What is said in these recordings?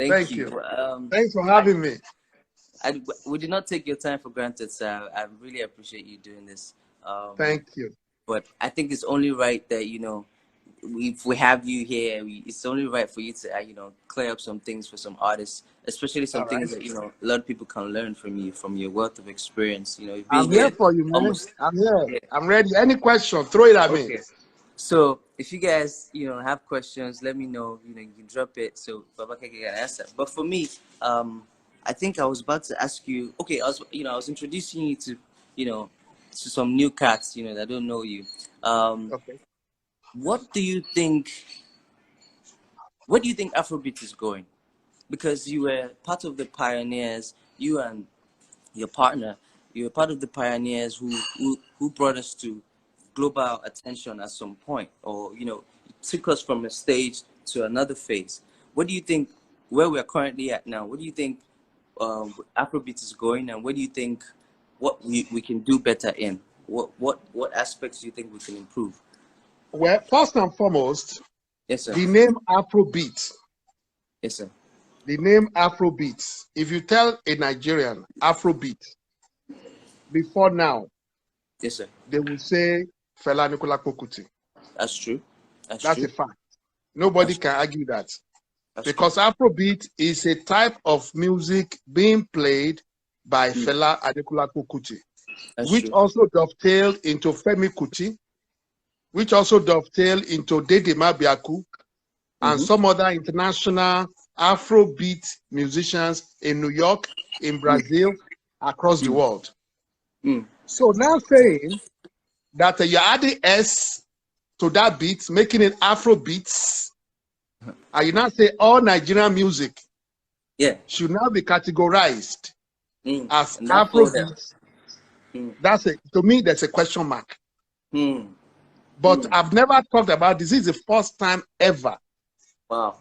Thank Thank you. you. Thanks for having me. We did not take your time for granted, sir. I really appreciate you doing this. Thank you. But I think it's only right that, if we have you here, it's only right for you to, clear up some things for some artists, especially some things that, a lot of people can learn from you, from your wealth of experience. You've been I'm here for you, man. almost. I'm here. Yeah. I'm ready. Any question, throw it at me. So if you guys, have questions, let me know. You can drop it so Baba Keke can answer. But for me, I think I was about to ask you. Okay, I was introducing you to, to some new cats, that don't know you. Okay. What do you think? Where do you think Afrobeat is going? Because you were part of the pioneers. You and your partner, you were part of the pioneers who brought us to global attention at some point, or took us from a stage to another phase. What do you think, where we're currently at now, what do you think Afrobeat is going, and what do you think what we can do better in? What aspects do you think we can improve? Well, first and foremost, Yes, sir. the name Afrobeat. Yes, sir. The name Afrobeat. If you tell a Nigerian Afrobeat, before now, Yes, sir. they will say Fela Anikulapo Kuti. That's true. That's true. a fact. Nobody can argue that. Because Afrobeat is a type of music being played by Fela Anikulapo Kuti, which also dovetailed into Femi Kuti, which also dovetailed into Dede Mabiaku, and some other international Afrobeat musicians in New York, in Brazil, across the world. So now saying that you're adding S to that beat, making it Afrobeats, and you now say all Nigerian music should now be categorized as Afrobeats. That's it. To me, there's a question mark. But I've never talked about this. This is the first time ever. Wow.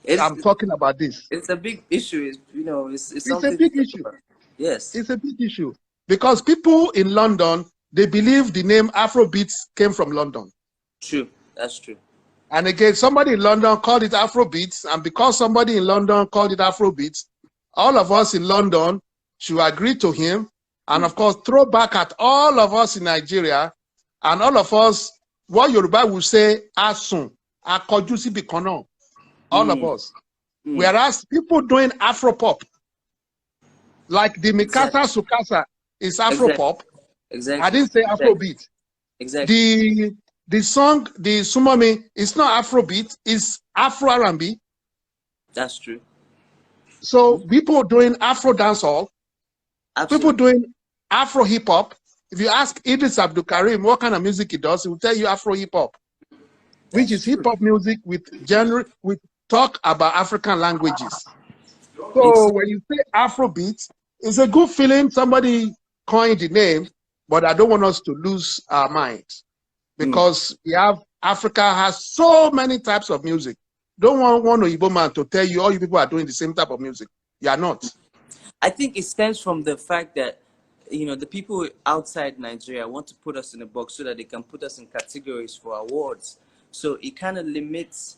I'm talking about this. It's a big issue. It's a big issue. Yes. It's a big issue. Because people in London, they believe the name Afrobeats came from London. True. That's true. And again, somebody in London called it Afrobeats. And because somebody in London called it Afrobeats, all of us in London should agree to him. And of course, throw back at all of us in Nigeria. And all of us, what Yoruba will say, Asun, Akojusi Bikono. All of us. Whereas people doing Afropop, like the Mikasa Sukasa is Afropop. Exactly. I didn't say Afrobeat. Exactly. The song, the Sumami, it's not Afrobeat, it's Afro R&B. That's true. So people doing Afro dancehall, people doing Afro hip hop. If you ask Idris Abdul Karim what kind of music he does, he will tell you Afro hip hop, which is hip hop music with talk about African languages. So when you say Afrobeat, it's a good feeling. Somebody coined the name, but I don't want us to lose our minds because Africa has so many types of music. Don't want one Igbo man to tell you all you people are doing the same type of music. You are not. I think it stems from the fact that the people outside Nigeria want to put us in a box so that they can put us in categories for awards. So it kind of limits.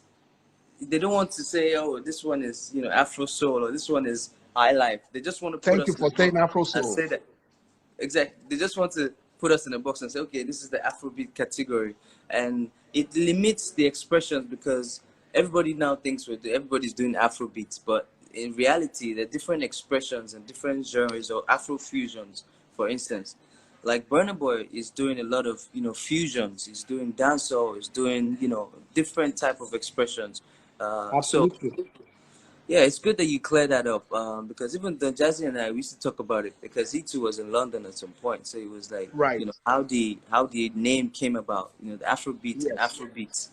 They don't want to say, oh, this one is, Afro Soul, or this one is High Life. They just want to put us in a box. Thank you for saying Afro Soul. And say that. Exactly. They just want to put us in a box and say, okay, this is the Afrobeat category. And it limits the expressions because everybody now thinks everybody's doing Afrobeats. But in reality, there are different expressions and different genres or Afro fusions, for instance. Like Burna Boy is doing a lot of, fusions. He's doing dancehall. He's doing, different type of expressions. Absolutely. So, yeah, it's good that you clear that up because even the Jazzy and I, we used to talk about it because he too was in London at some point. So it was like, how the name came about, the Afrobeat and Afrobeats.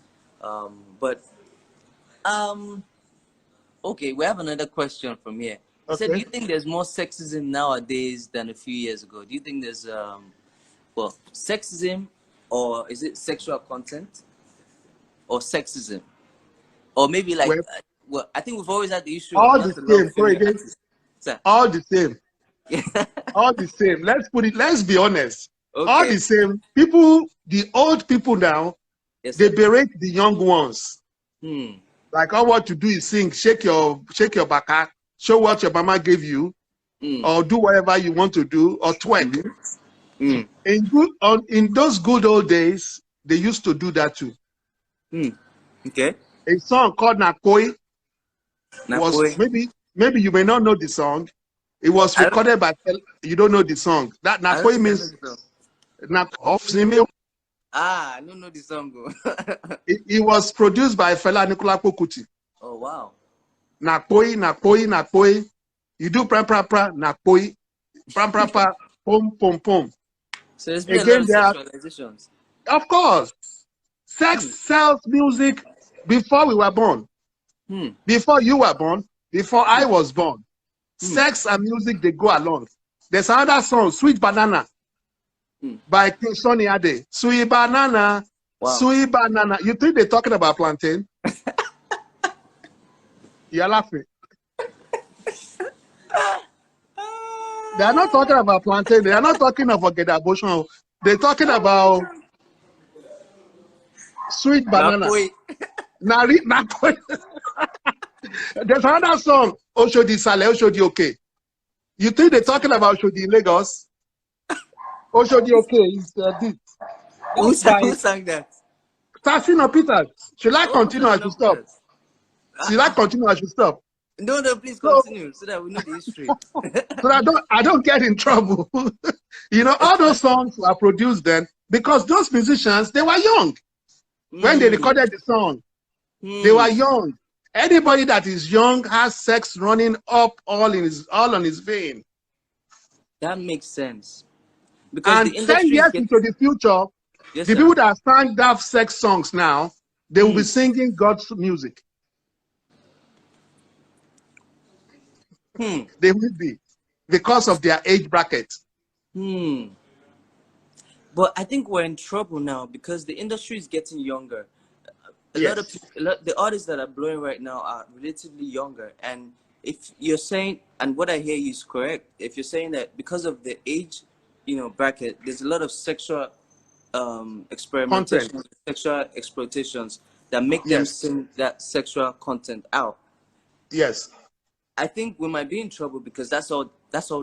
Okay, we have another question from here. He said, do you think there's more sexism nowadays than a few years ago? Do you think there's, sexism, or is it sexual content, or sexism? Or maybe like, well, I think we've always had the issue. All the same, Korede. All the same. All the same. Let's be honest. All the same. People, the old people now, they berate the young ones. Like all what you do is sing, shake your baka, show what your mama gave you, or do whatever you want to do, or twerk. In those good old days, they used to do that too. Okay. A song called Nakoi was Nakoi. maybe you may not know the song. It was recorded by, you don't know the song. That I don't Nakoi think I know means the song. I don't know the song. it was produced by Fela Anikulapo Kuti. Oh wow. Nakoi. You do pra pra pra, Nakoi. Pra pra pra, pom pom pom. So there's been a lot Again, of there are, sexualizations. of course, sex sells music before we were born. Before you were born, before I was born. Sex and music, they go along. There's another song, Sweet Banana, by King Sunny Ade. Sweet Banana, Sweet Banana. You think they're talking about plantain? You're laughing. They are not talking about plantain. They are not talking about get abortion. They're talking about Sweet Banana. Napoli. There's another song, Oshodi Sale, Oshodi Okay. You think they're talking about Oshodi in Lagos? Oshodi Okay is this. Who sang that? Tassino Peters. Should I continue? I should stop. Should I continue? I should stop. No, please continue so that we know the history. So I don't get in trouble. You know, all those songs were produced then because those musicians, they were young when they recorded the song. They were young. Anybody that is young has sex running up all on his vein. That makes sense. Because And the 10 industry years into the future, the people that sang that sex songs now, they will be singing God's music. They will be because of their age bracket. But I think we're in trouble now because the industry is getting younger. A lot of people, the artists that are blowing right now are relatively younger. And if you're saying, and what I hear you is correct, if you're saying that because of the age, bracket, there's a lot of sexual experimentation, sexual exploitations that make them sing that sexual content out. Yes. I think we might be in trouble because that's all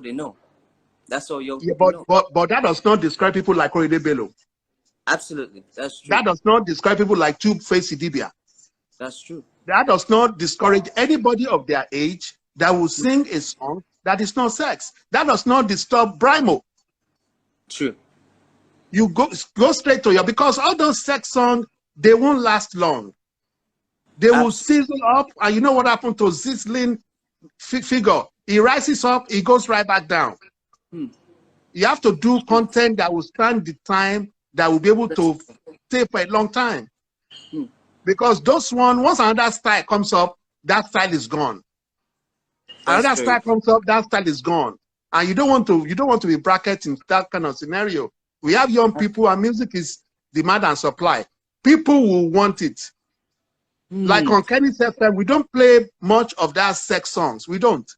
they know. That's all young people know. But that does not describe people like Korede Bello. Absolutely. That's true. That does not describe people like Two-Face Idibia. That's true. That does not discourage anybody of their age that will sing a song that is not sex. That does not disturb Brimo. True. You go straight to your, because all those sex songs, they won't last long. They will sizzle up, and you know what happened to sizzling figure? He rises up, he goes right back down. You have to do content that will stand the time, that will be able to stay for a long time. Because those once another style comes up, that style is gone. Another style comes up, that style is gone. And you don't want to be bracketed in that kind of scenario. We have young people, and music is demand and supply. People will want it. Like on Kenny's FM, we don't play much of that sex songs. We don't.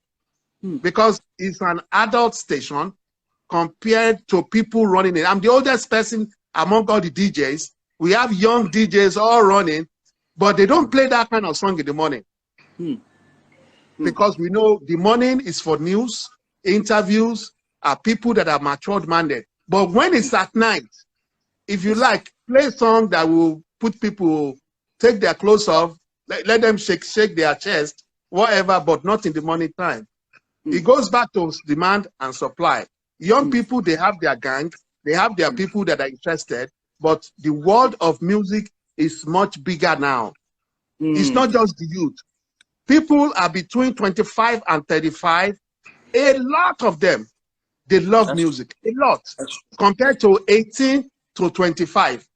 Because it's an adult station compared to people running it. I'm the oldest person among all the DJs. We have young DJs all running, but they don't play that kind of song in the morning. Because we know the morning is for news, interviews, people that are matured-minded. But when it's at night, if you like, play a song that will put people, take their clothes off, let them shake their chest, whatever, but not in the morning time. It goes back to demand and supply. Young people, they have their gang, they have their people that are interested, but the world of music is much bigger now. It's not just the youth. People are between 25 and 35. A lot of them, they love music, a lot, compared to 18 to 25.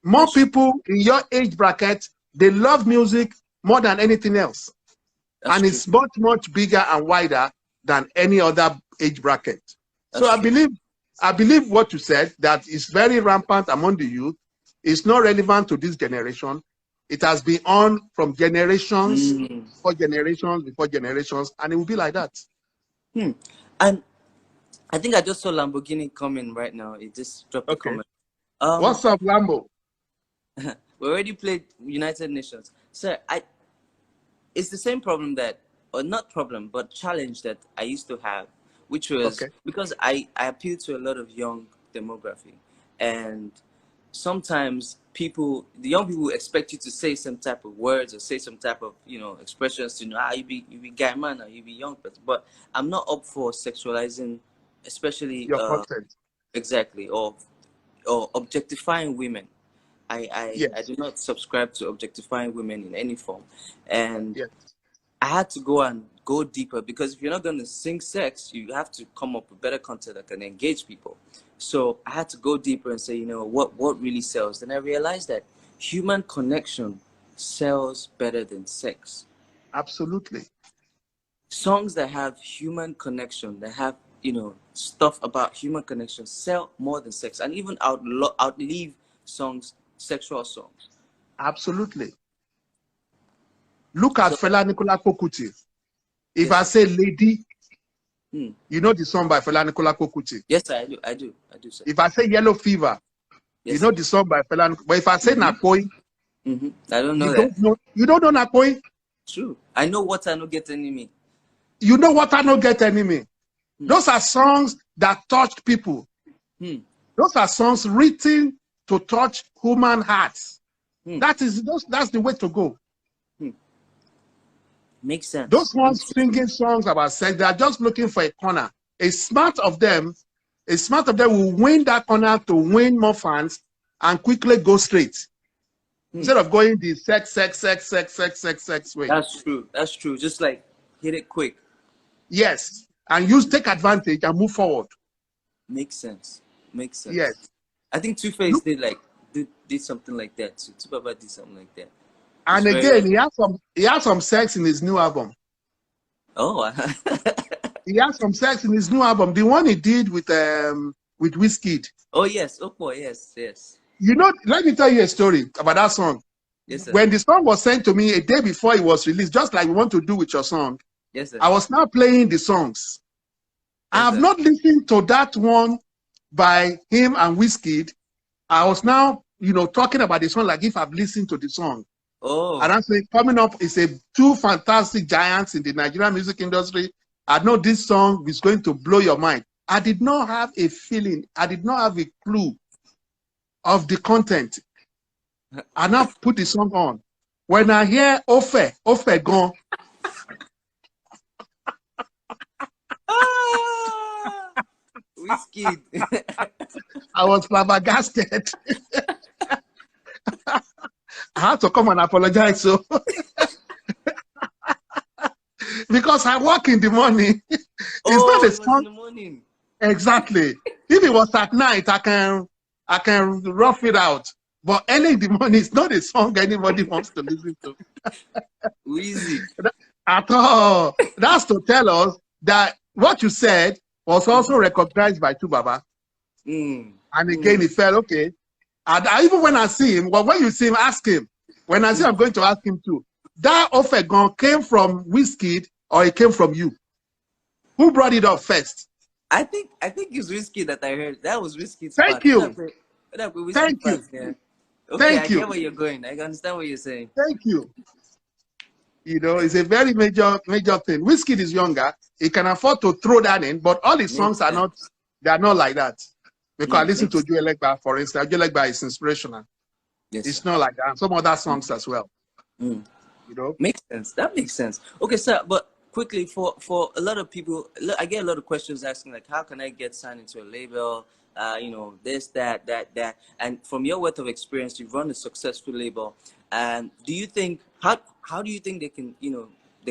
More people in your age bracket, they love music more than anything else. And it's much, much bigger and wider than any other age bracket. So I believe what you said, that is very rampant among the youth. It's not relevant to this generation. It has been on from generations, for generations, before generations, and it will be like that. And I think I just saw Lamborghini coming right now. It just dropped a comment. What's up, Lambo? We already played United Nations. Sir, it's the same problem that, or not problem, but challenge that I used to have, which was Okay. because I appeal to a lot of young demography, and sometimes the young people expect you to say some type of words or say some type of, expressions to know, you be guy man or you be young person. But I'm not up for sexualizing, especially Your content. exactly, or objectifying women. I Yes. do not subscribe to objectifying women in any form. And Yes. I had to go deeper, because if you're not going to sing sex, you have to come up with better content that can engage people. So I had to go deeper and say, what really sells. Then I realized that human connection sells better than sex. Absolutely. Songs that have human connection, that have, stuff about human connection, sell more than sex, and even outlive sexual songs. Absolutely. Look at So Fela Nikolako Kuti. If yes, I sir. say lady, Hmm. you know the song by Fela Nikolako Kuti. Yes, sir, I do, sir. If I say yellow fever, you Yes, know sir. the song by Fela. But if I say Nakoi, I don't you know that. don't know. You don't know Nakoi. True. I know what I no get enemy. You know what I don't get enemy. Hmm. Those are songs that touched people. Hmm. Those are songs written to touch human hearts. Hmm. That's the way to go. Hmm. Makes sense. Those ones singing songs about sex, they are just looking for a corner. A smart of them will win that corner to win more fans and quickly go straight. Instead of going the sex way. That's true. That's true. Just like hit it quick. Yes. And take advantage and move forward. Makes sense. Makes Yes. sense. I think Two Face Look, did something like that too. Two Baba did something like that. It's and very again, he has some sex in his new album. oh He has some sex in his new album. The one he did with Wizkid. oh yes, oh boy, yes. You know, let me tell you a story about that song. Yes, sir. When the song was sent to me a day before it was released, just like we want to do with your song, Yes, sir. I was now playing the songs. I Yes, have sir. not listened to that one by him and Wizkid. I was now, talking about the song like if I've listened to the song. Oh. And I'm saying coming up is two fantastic giants in the Nigerian music industry. I know this song is going to blow your mind. I did not have a feeling. I did not have a clue of the content. I now put the song on. When I hear Ofe gone. Wizkid. I was flabbergasted. I had to come and apologize. So because I work in the morning. It's not a It was song. in the morning. Exactly. If it was at night, I can rough it out. But early in the morning, it's not a song anybody wants to listen to. Wheezy. At all. That's to tell us that what you said was also recognized by Tubaba. And again, he felt okay. And even when I see him, well, when you see him, ask him. When I see him, I'm going to ask him too. That Ofegon came from Wizkid or it came from you? Who brought it up first? I think it's Wizkid that I heard. That was Wizkid's Thank part. you. Thank You. Yeah. Okay, Thank I you. get where you're going. I understand what you're saying. Thank you. It's a very major thing. Wizkid is younger. He can afford to throw that in, but all his songs are not like that. Because I listen to Joe Legba, for instance. Joe Legba is inspirational. Yes, it's not like that. Some other songs as well. Makes sense. That makes sense. Okay, sir, but quickly, for a lot of people, I get a lot of questions asking, like, how can I get signed into a label? This, that. And from your wealth of experience, you've run a successful label. And do you think, how do you think they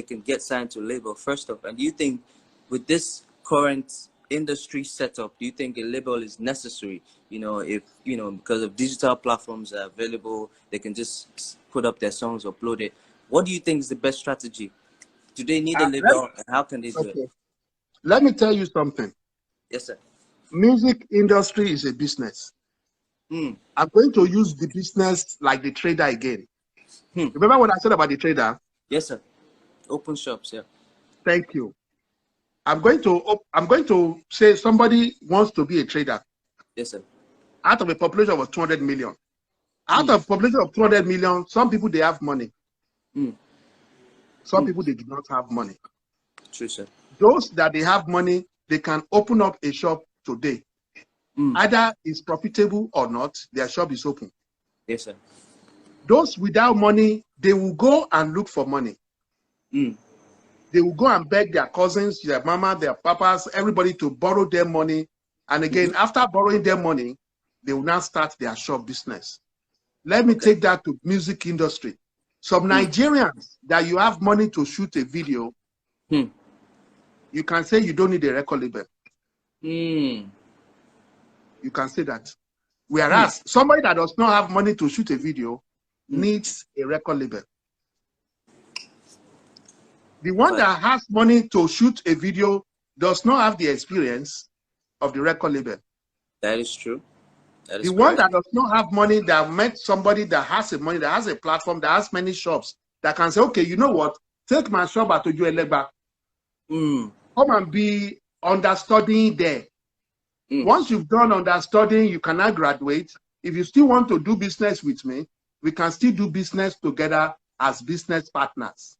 can get signed to a label, first off? And do you think with this current industry setup, do you think a label is necessary? If, because of digital platforms are available, they can just put up their songs, upload it. What do you think is the best strategy? Do they need a label, and how can they do it? Let me tell you something. Yes, sir. Music industry is a business. I'm going to use the business like the trader again. Remember what I said about the trader? Yes, sir. Open shops, yeah. Thank you. I'm going to say somebody wants to be a trader. Yes, sir. Out of a population of 200 million. Out of a population of 200 million, some people, they have money. Some people, they do not have money. True, sir. Those that they have money, they can open up a shop today. Either it's profitable or not, their shop is open. Yes, sir. Those without money, they will go and look for money. They will go and beg their cousins, their mama, their papas, everybody to borrow their money. And again, after borrowing their money, they will now start their shop business. Let me take that to music industry. Some Nigerians that you have money to shoot a video, you can say you don't need a record label. You can say that. Whereas somebody that does not have money to shoot a video needs a record label. The one that has money to shoot a video does not have the experience of the record label. That is true. That is the correct. one that does not have money, that met somebody that has a money, that has a platform, that has many shops, that can say, okay, you know what? Take my shop at Oju Elegba. Come and be understudying there. Once you've done understudying, you cannot graduate. If you still want to do business with me, we can still do business together as business partners.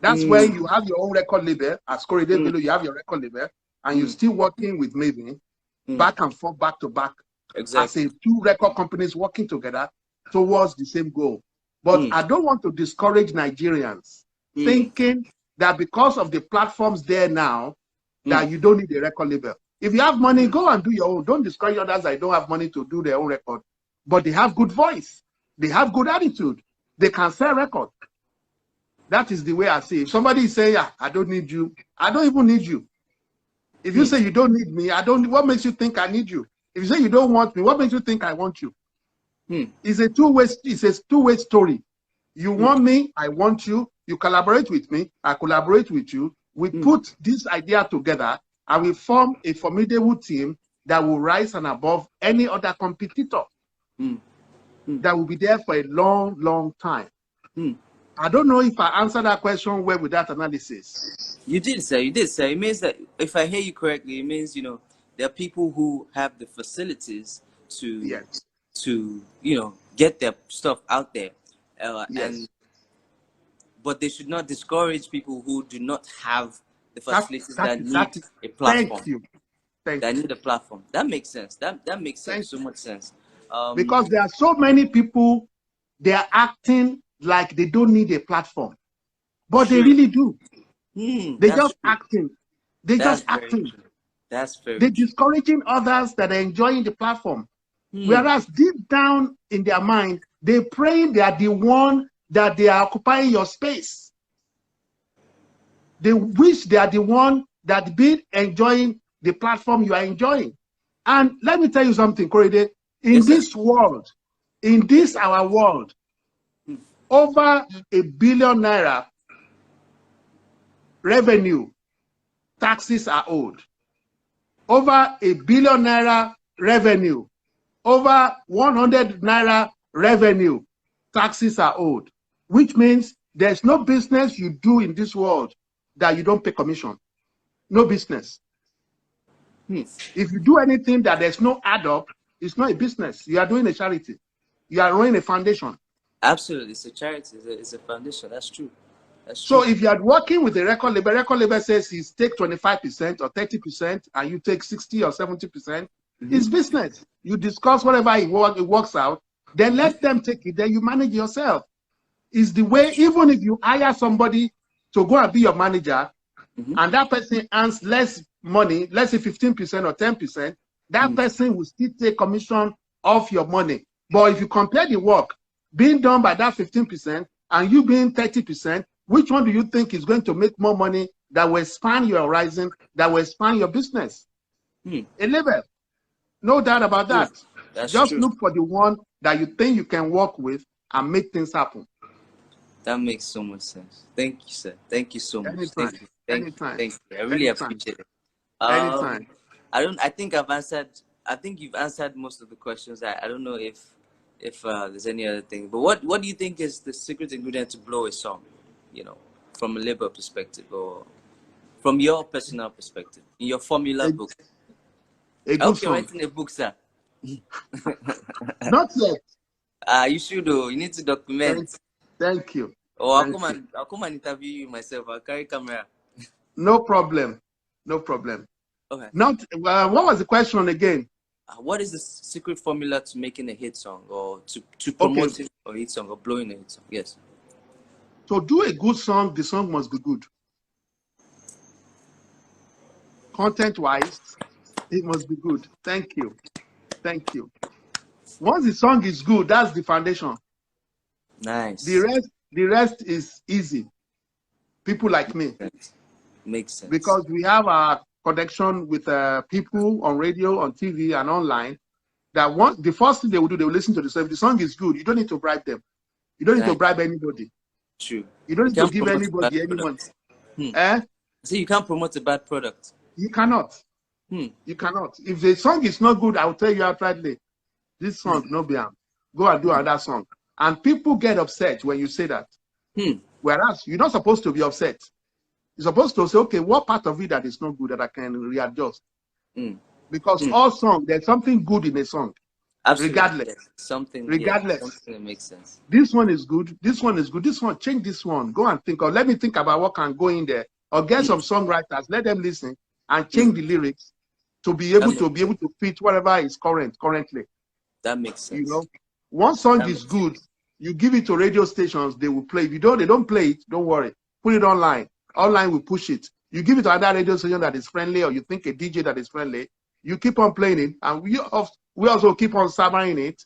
That's where you have your own record label. As Korede Bello, you have your record label, and you're still working with Maven, back and forth, back to back, as a two record companies working together towards the same goal. But I don't want to discourage Nigerians thinking that because of the platforms there now, that you don't need a record label. If you have money, go and do your own. Don't discourage others that don't have money to do their own record. But they have good voice. They have good attitude. They can sell record. That is the way I see it. If somebody is saying, yeah, I don't need you, I don't even need you. If you say you don't need me, I don't. What makes you think I need you? If you say you don't want me, what makes you think I want you? It's a two-way story. You want me, I want you. You collaborate with me, I collaborate with you. We put this idea together and we form a formidable team that will rise and above any other competitor. That will be there for a long, long time. I don't know if I answered that question well with that analysis. You did, sir. You did, sir. It means that, if I hear you correctly, it means, you know, there are people who have the facilities to, you know, get their stuff out there. But they should not discourage people who do not have the facilities that need a platform. Thank you. Need a platform. That makes sense. That makes sense. So much sense. Because there are so many people, they are acting like they don't need a platform, but they really do. They just acting. They just acting. That's very They're discouraging others that are enjoying the platform. Whereas deep down in their mind, they pray they are the one that they are occupying your space. They wish they are the one that be enjoying the platform you are enjoying. And let me tell you something, Korede. In this world, in this our world, over ₦1 billion revenue, taxes are owed. Over ₦1 billion revenue, over 100 naira revenue, taxes are owed. Which means there's no business you do in this world that you don't pay commission. No business. If you do anything that there's no add up, it's not a business. You are doing a charity. You are running a foundation. Absolutely, it's a charity. It's a foundation. That's true. So if you are working with a record label says you take 25% or 30%, and you take 60 or 70%. It's business. You discuss whatever it works out. Then let them take it. Then you manage yourself. It's the way. Even if you hire somebody to go and be your manager, and that person earns less money, let's say 15% or 10%, that person will still take commission off your money. But if you compare the work being done by that 15% and you being 30%, which one do you think is going to make more money, that will expand your horizon, that will expand your business? A level. No doubt about that. Just look for the one that you think you can work with and make things happen. That makes so much sense. Thank you, sir. Thank you so much. Anytime. Thank you. I really appreciate it. Anytime. I think I've answered. I think you've answered most of the questions. I don't know if there's any other thing. But what do you think is the secret ingredient to blow a song? You know, from a labor perspective, or from your personal perspective, in your formula book. A good song. Writing a book, sir. Not yet. You should do. You need to document. Thank you. Or Thank you. I'll come and interview you myself. I'll carry camera. No problem. No problem. Okay. Not. What was the question again? What is the secret formula to making a hit song, or to promoting a hit song, or blowing a hit song? Yes. To do a good song, the song must be good. Content-wise, it must be good. Thank you. Thank you. Once the song is good, that's the foundation. Nice. The rest is easy. People like me. Makes sense. Because we have our connection with people on radio, on TV, and online. That the first thing they will do, they will listen to the song. If the song is good, you don't need to bribe them. You don't need to bribe anybody. True. You don't need to give anybody any money. So you can't promote a bad product. You cannot. You cannot. If the song is not good, I'll tell you outrightly, this song no be am. Go and do another song. And people get upset when you say that. Whereas you're not supposed to be upset. You're supposed to say, okay, what part of it that is not good that I can readjust? Because all songs, there's something good in a song. Absolutely. Regardless. Yes. Something that makes sense. This one is good. This one is good. This one, change this one. Go and think. Or let me think about what can go in there. Or get some songwriters. Let them listen and change the lyrics to be able to fit whatever is currently. That makes sense. You know, one song is good. You give it to radio stations, they will play. If you don't, they don't play it. Don't worry. Put it online. Online will push it. You give it to another radio station that is friendly, or you think a DJ that is friendly. You keep on playing it, and we also keep on summering it.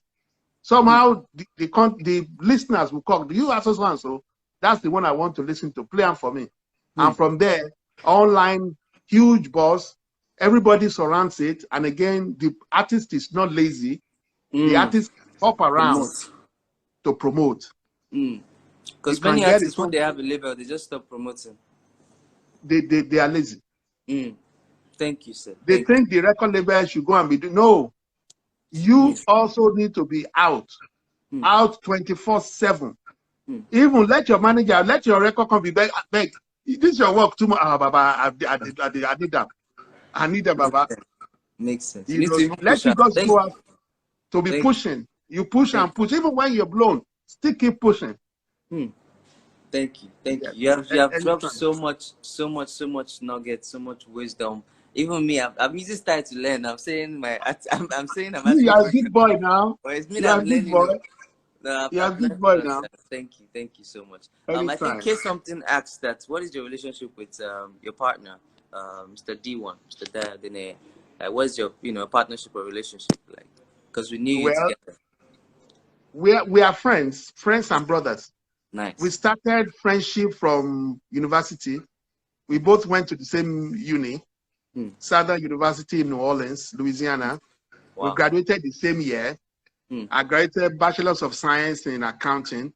Somehow the listeners will call. Do you have so and so? That's the one I want to listen to. Play them for me. And from there, online, huge buzz. Everybody surrounds it, and again, the artist is not lazy. The artist hop around to promote. Because many artists, when they have a label, they just stop promoting. They are lazy. Thank you, sir. They think the record label should go and be doing. No, you also need to be out 24/7. Even let your manager, let your record company beg. This is your work too much. Baba, I need them. I need them, Baba. Makes sense. You know, let you guys go out to be pushing. You push and push. Even when you're blown, still keep pushing. Thank you. Thank you. You have dropped so much nuggets, so much wisdom. Even me, I'm even starting to learn. I'm saying I'm saying you are a big boy now. It's me you are a big boy. No, you are a big boy now. Thank you so much. Anytime. I think Keke something asked that. What is your relationship with your partner, Mr. D1, Mr. Dene? What's your partnership or relationship like? Because we knew you together. We are friends and brothers. Nice. We started friendship from university. We both went to the same uni, Southern University in New Orleans, Louisiana. Wow. We graduated the same year. I graduated Bachelor's of Science in Accounting.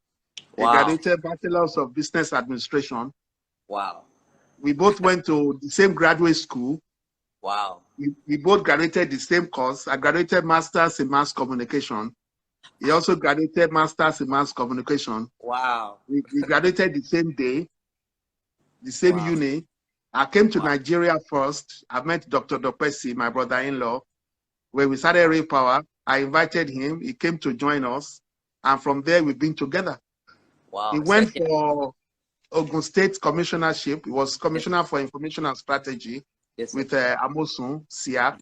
Wow. I graduated Bachelor's of Business Administration. Wow. We both went to the same graduate school. Wow. We both graduated the same course. I graduated Master's in Mass Communication. He also graduated Master's in Mass Communication. Wow. We graduated the same day, the same uni. I came to Nigeria first. I met Dr. Dopesi, my brother-in-law, where we started Ray Power. I invited him. He came to join us. And from there, we've been together. Wow. He went for Ogun State commissionership. He was commissioner for information and strategy with Amosun Siak,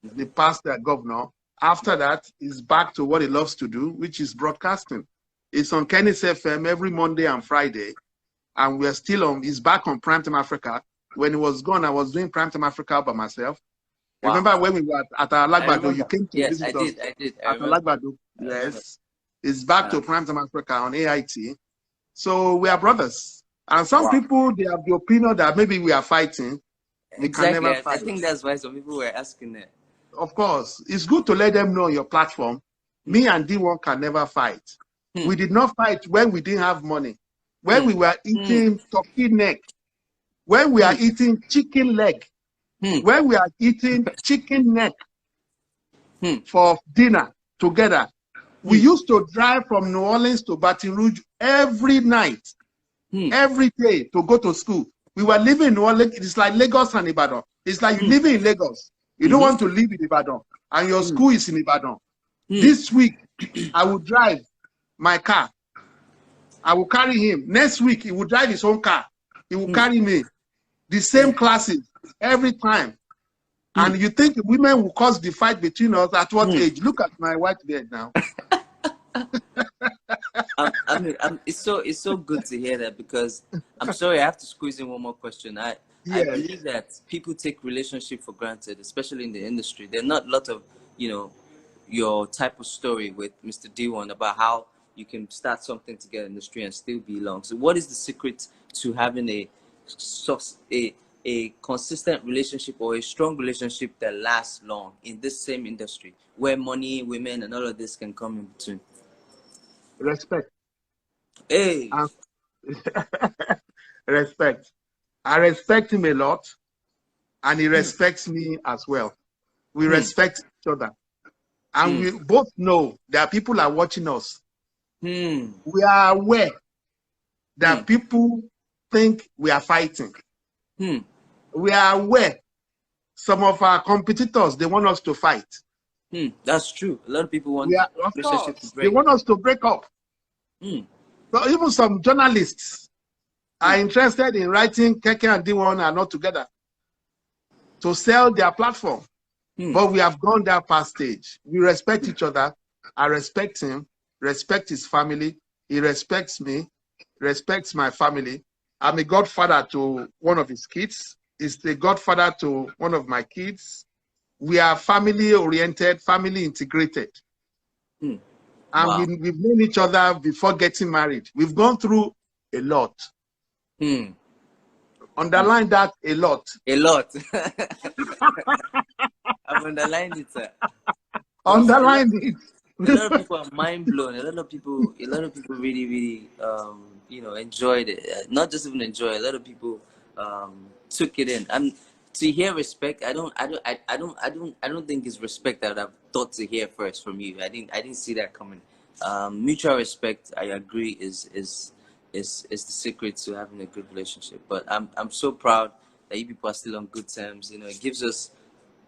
the past governor. After that, he's back to what he loves to do, which is broadcasting. It's on Kenny's FM every Monday and Friday. And we're still on, he's back on Primetime Africa. When he was gone, I was doing Primetime Africa by myself. Wow. Remember when we were at Alagbado, you came to visit us? I did. At Alagbado, yes. It's back to Primetime Africa on AIT. So we are brothers. And some people, they have the opinion that maybe we are fighting. We can never fight. I think that's why some people were asking that. Of course, it's good to let them know on your platform. Me and D1 can never fight. We did not fight when we didn't have money. When we were eating turkey neck. When we are eating chicken leg. When we are eating chicken neck for dinner together. We used to drive from New Orleans to Baton Rouge every night, every day to go to school. We were living in New Orleans. It's like Lagos and Ibadan. It's like you living in Lagos. You don't want to live in Ibadan, and your school is in Ibadan. This week, I will drive my car I will carry him. Next week, he will drive his own car. He will carry me. The same classes every time. And you think women will cause the fight between us at what age? Look at my white beard now. It's so good to hear that, because I'm sorry, I have to squeeze in one more question. I believe that people take relationship for granted, especially in the industry. There are not a lot of, your type of story with Mr. D1 about how you can start something together in the industry and still be long. So what is the secret to having a consistent relationship, or a strong relationship that lasts long in this same industry, where money, women, and all of this can come in between? Respect. Hey. Respect. I respect him a lot, and he respects me as well. We respect each other. And we both know that people are watching us. We are aware that people think we are fighting. We are aware some of our competitors, they want us to fight. That's true. A lot of people want relationships to break. They want us to break up. So even some journalists are interested in writing Keke and D1 are not together to sell their platform. But we have gone that past stage. We respect each other. I respect him, respect his family. He respects me, respects my family. I'm a godfather to one of his kids. He's the godfather to one of my kids. We are family-oriented, family-integrated. And we've known each other before getting married. We've gone through a lot. Underline that, a lot. A lot. I've underlined it, sir. Underline it. A lot of people are mind blown. A lot of people really, really, enjoyed it. Not just even enjoy. A lot of people took it in. And to hear respect, I don't think it's respect that I've thought to hear first from you. I didn't see that coming. Mutual respect, I agree, is the secret to having a good relationship. But I'm so proud that you people are still on good terms. It gives us,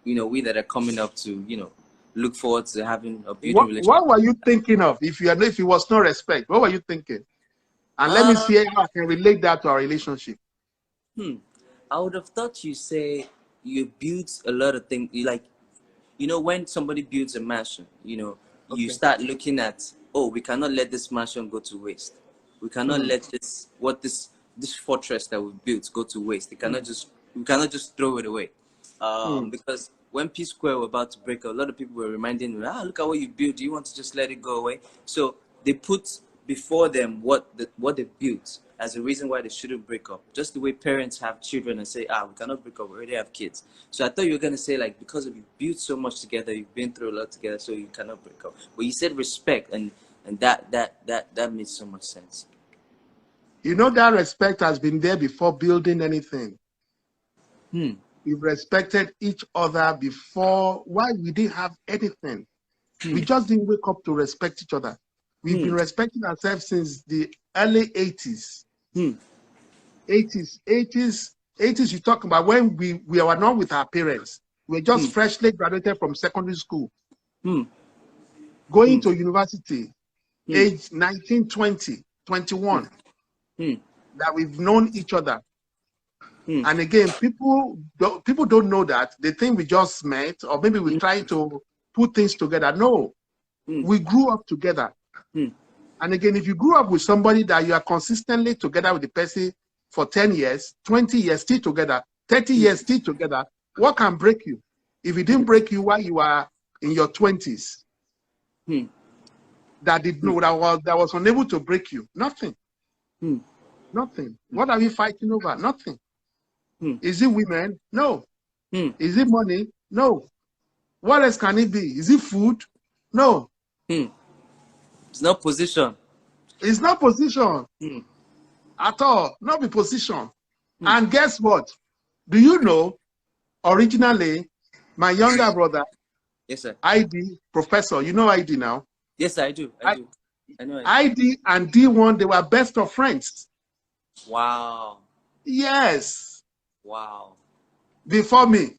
we that are coming up to, look forward to having a beautiful relationship. What were you thinking of if it was no respect? What were you thinking? And let me see how I can relate that to our relationship. I would have thought you say you built a lot of things. When somebody builds a mansion, you start looking at, we cannot let this mansion go to waste. We cannot let this fortress that we built go to waste. We cannot just throw it away. Because when P Square were about to break up, a lot of people were reminding me, look at what you built. Do you want to just let it go away? So they put before them what they built as a reason why they shouldn't break up. Just the way parents have children and say, we cannot break up, we already have kids. So I thought you were going to say, because you built so much together, you've been through a lot together, so you cannot break up. But you said respect, and that made so much sense. That respect has been there before building anything. We've respected each other before. Why? We didn't have anything. We just didn't wake up to respect each other. We've been respecting ourselves since the early 80s. 80s, you talk about when we were not with our parents. We were just freshly graduated from secondary school. Going to university, age 19, 20, 21. That we've known each other. And again, people don't know that. They think we just met, or maybe we're trying to put things together. No, we grew up together. And again, if you grew up with somebody that you are consistently together with the person for 10 years, 20 years, still together, 30 years, still together, what can break you? If it didn't break you while you are in your 20s, that was unable to break you, nothing. Nothing. What are we fighting over? Nothing. Is it women? No. Is it money? No. What else can it be? Is it food? No. It's not position. It's not position at all. Not be position. And guess what? Do you know, originally, my younger brother, yes, sir. ID, professor, you know ID now? Yes, I do. I know ID and D1, they were best of friends. Wow. Yes. Wow. Before me.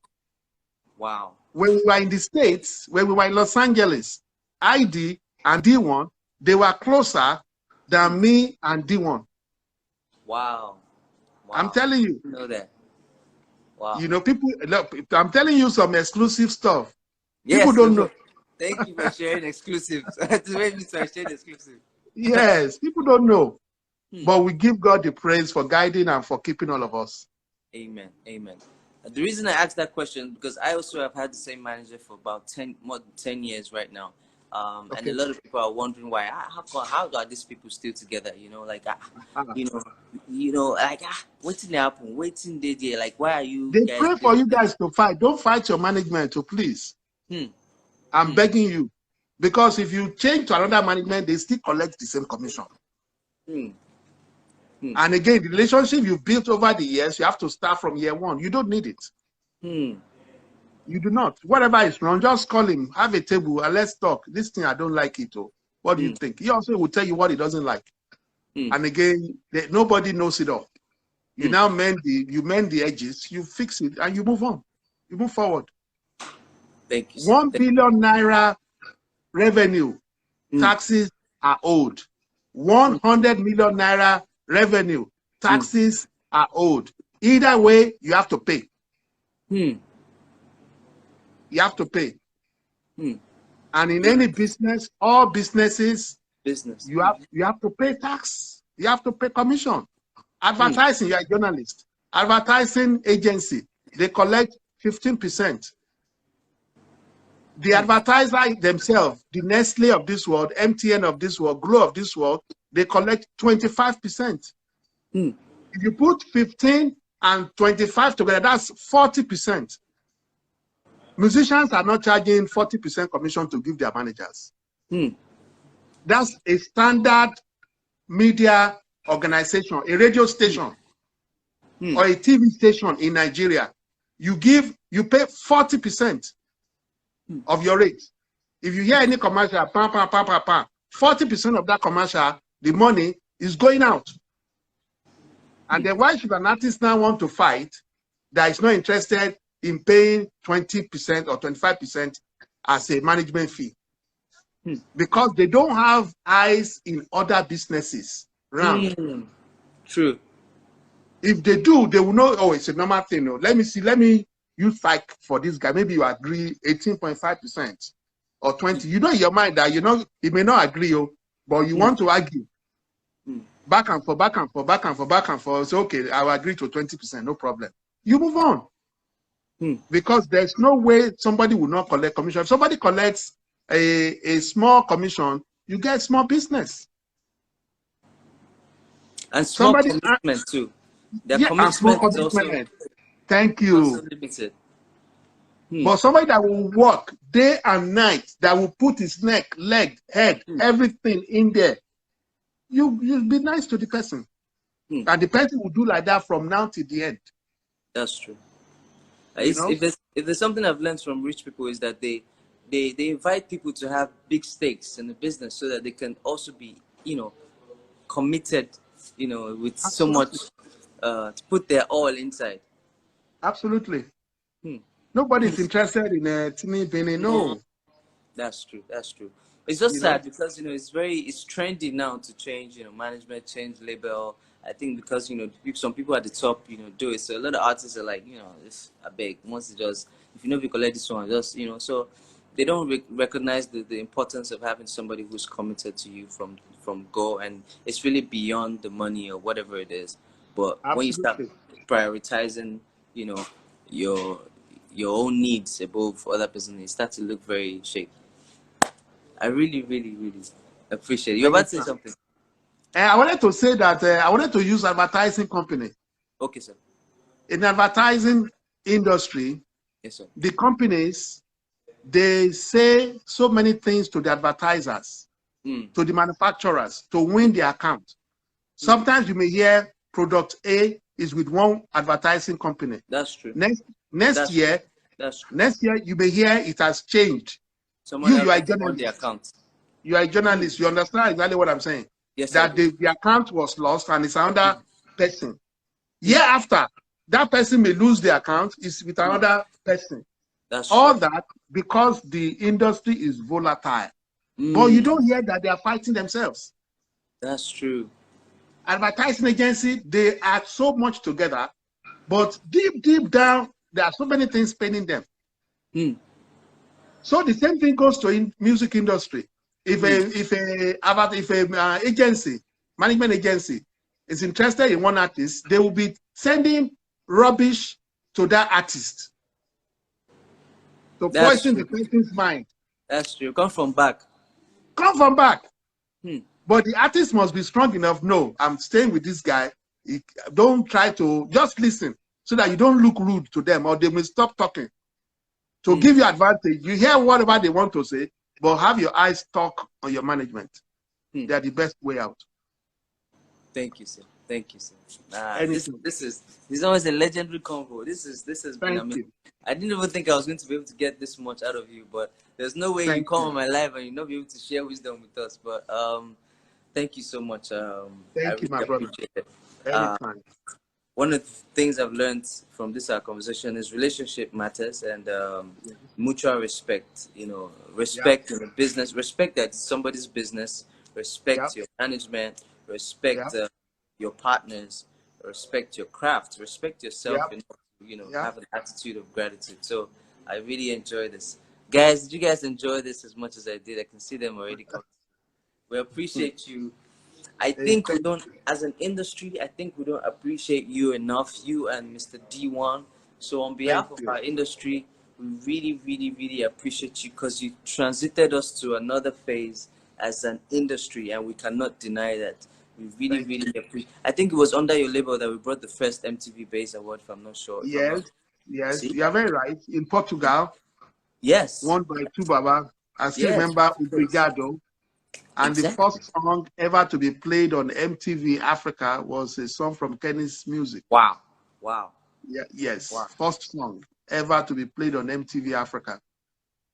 Wow. When we were in the States, when we were in Los Angeles, ID and D1, they were closer than me and D1. Wow. I'm telling you. I know that. Wow. You know, people, look, I'm telling you some exclusive stuff. Yes, People don't know. thank you for sharing exclusives. To make me start sharing exclusive. Yes, people don't know. But we give God the praise for guiding and for keeping all of us. Amen. Amen. The reason I asked that question because I also have had the same manager for about more than 10 years right now. And a lot of people are wondering why. How are these people still together? You know, like, like, waiting to happen, waiting day, like, why are you? They Guys pray for you guys to fight. Don't fight your management, so please. I'm begging you, because if you change to another management, they still collect the same commission. And again, the relationship you built over the years, you have to start from year one. You don't need it. You do not. Whatever is wrong, just call him, have a table, and let's talk. This thing, I don't like it. Oh, what do you think? He also will tell you what he doesn't like. And again, nobody knows it all. You now mend the edges, you fix it, and you move on. You move forward. Thank you. 1 billion naira revenue, taxes are owed. 100 million naira revenue, taxes are owed. Either way, you have to pay. You have to pay. And in any business, all businesses, you have to pay tax. You have to pay commission. Advertising, you're a journalist. Advertising agency, they collect 15%. The advertiser themselves, the Nestle of this world, MTN of this world, Glow of this world, they collect 25%. If you put 15 and 25 together, that's 40%. Musicians are not charging 40% commission to give their managers. That's a standard media organization, a radio station or a TV station in Nigeria. You pay 40% of your rate. If you hear any commercial, 40% of that commercial, the money is going out. And then why should an artist now want to fight that is not interested in paying 20% or 25% as a management fee? Because they don't have eyes in other businesses around. True. If they do, they will know, oh, it's a normal thing. No, let me use psych for this guy. Maybe you agree 18.5% or 20. You know in your mind that he may not agree, but you want to argue. Back and forth, back and forth, back and forth, back and forth. So okay, I will agree to 20%, no problem. You move on. Because there's no way somebody will not collect commission. If somebody collects a small commission, you get small business. And small commitment too. Their commitment is also, thank you. Also limited. But somebody that will work day and night, that will put his neck, leg, head, everything in there, you'll be nice to the person. And the person will do like that from now to the end. That's true. If there's something I've learned from rich people is that they invite people to have big stakes in the business so that they can also be, committed, with so much to put their all inside. Absolutely. Nobody's interested in a teeny penny. No. That's true. That's true. It's just sad because it's trendy now to change, management, change label. I think because some people at the top do it. So a lot of artists are like, it's a big once it just if you collect this one, just so they don't recognize the importance of having somebody who's committed to you from go, and it's really beyond the money or whatever it is. But Absolutely. when you start prioritizing, your own needs above other person, it starts to look very shaky. I really, really, really appreciate it. You're about to say something. I wanted to say that I wanted to use advertising company. Okay, sir. In the advertising industry, yes, sir, the companies, they say so many things to the advertisers, to the manufacturers, to win the account. Sometimes you may hear product A is with one advertising company. That's true. Next year you may hear it has changed. Someone you are a journalist. On the account. You are a journalist. You understand exactly what I'm saying? Yes, that the account was lost and it's another person. Year after, that person may lose the account, is with another person. That's all true. That because the industry is volatile. But you don't hear that they are fighting themselves. That's true. Advertising agency, they are so much together, but deep down, there are so many things paining them. Hmm. So the same thing goes to music industry. If a agency, management agency, is interested in one artist, they will be sending rubbish to that artist to That's poison the true. person's mind. That's true. Come from back. Come from back. Hmm. But the artist must be strong enough. No, I'm staying with this guy. Don't try to, just listen so that you don't look rude to them, or they will stop talking. To give you advantage, you hear whatever they want to say, but have your eyes stuck on your management. They are the best way out. Thank you, sir. Thank you, sir. Anything. This is always a legendary convo. This has been Thank amazing. you. I didn't even think I was going to be able to get this much out of you, but there's no way you Thank come you. on my live and you not be able to share wisdom with us. But thank you so much. I Thank you, really my brother. appreciate it. Anytime. One of the things I've learned from this conversation is relationship matters and mutual respect. You know, respect in the business, respect that it's somebody's business, respect your management, respect your partners, respect your craft, respect yourself, and have an attitude of gratitude. So I really enjoy this. Guys, did you guys enjoy this as much as I did? I can see them already coming. We appreciate you. I think we don't, as an industry, I think we don't appreciate you enough, you and Mr. D1. So on behalf of our industry, we really, really, really appreciate you because you transited us to another phase as an industry, and we cannot deny that. We really, really appreciate. I think it was under your label that we brought the first MTV Base Award, if I'm not sure. If I'm not. Yes, See? you are very right. In Portugal, Yes. won by two Baba. I still Yes. remember Obrigado. And the Exactly. first song ever to be played on MTV Africa was a song from Kenny's Music. Wow. Wow. Yeah, yes. Wow. First song ever to be played on MTV Africa.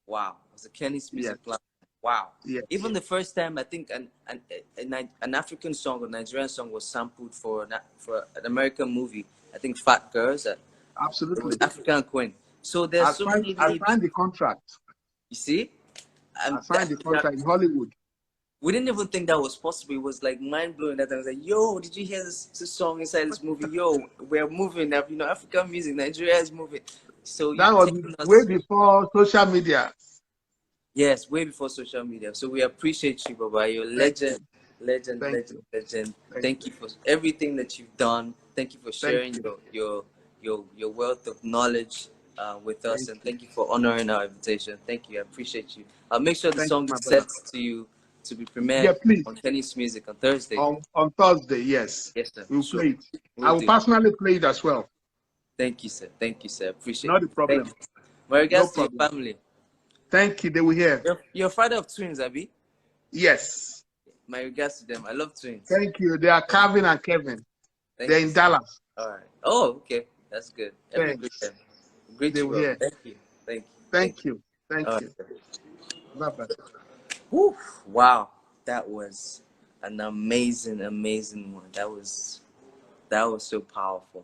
Wow. It was a Kenny's Music Yes. platform. Wow. Yes. Even the first time, I think an African song or Nigerian song was sampled for an American movie. I think Fat Girls. It was Absolutely. African Queen. So there's so many I leads. signed the contract. You see? I signed the contract in Hollywood. We didn't even think that was possible. It was like mind blowing that I was like, yo, did you hear this song inside this movie? Yo, we're moving. African music, Nigeria is moving. So That you've was taken us. way before social media. Yes, way before social media. So we appreciate you, Baba. You're legend, legend, Thank legend, you. legend. Thank you for everything that you've done. Thank you for sharing your wealth of knowledge with us, and thank you for honoring our invitation. Thank you. I appreciate you. I'll make sure the song is set to you to be premiered on Kenny's Music on Thursday. On Thursday, yes. Yes, sir. We'll Sure. play it. We'll I will personally play it as well. Thank you, sir. Thank you, sir. Appreciate it. Not a problem. Thank you. My regards to your family. Thank you. They will hear. You're a father of twins, Abi? Yes. My regards to them. I love twins. Thank you. They are Calvin and Kevin. They're in Dallas. All right. Oh, okay. That's good. Thanks. Great They will hear. Thank you. Thank you. Thank you. Thank you. Bye-bye. Whew. Wow. That was an amazing, amazing one. That was so powerful.